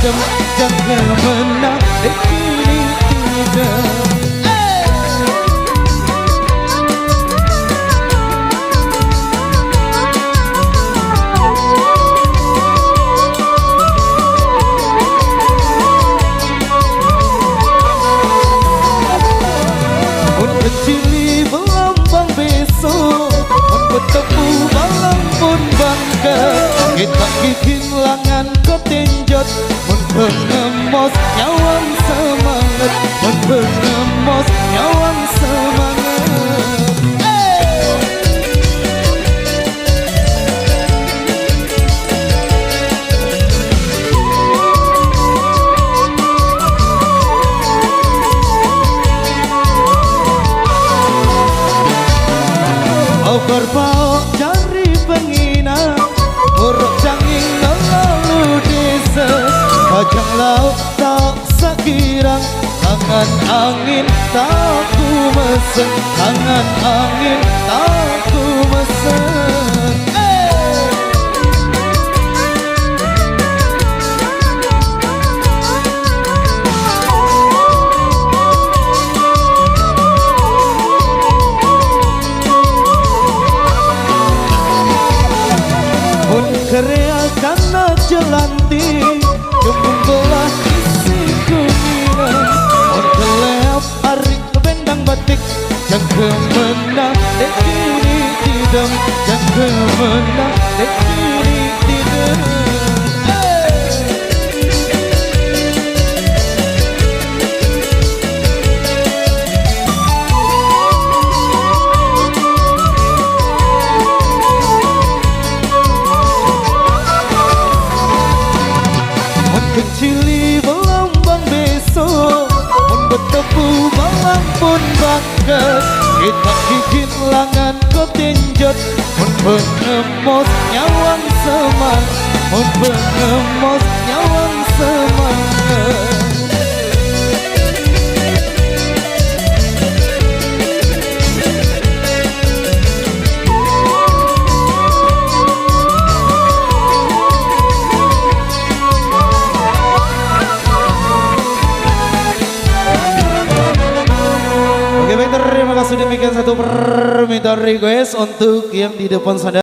idam jangan menang kini tidak. Cili melambang besok bertemu malam pun bangga kita bikin langan ketenjot menengemos nyawang semangat menengemos nyawang semangat. Berbau cari pengina urut canging lalu desa kajang laut tak sekirang tangan angin tak ku mesen tangan angin tak ku mesen. Kerea karena jelanti Jempung belah isi kumina Orkelep arik bendang batik Jang kemenang dek kini tidak Jang kemenang dek kini tidak. Cili melambang besok bertemu malam pun bangga kita bikin langan ketenjot menengemos nyawang semangat menengemos nyawang semangat. Terima kasih demikian satu permintaan request untuk yang di depan sana.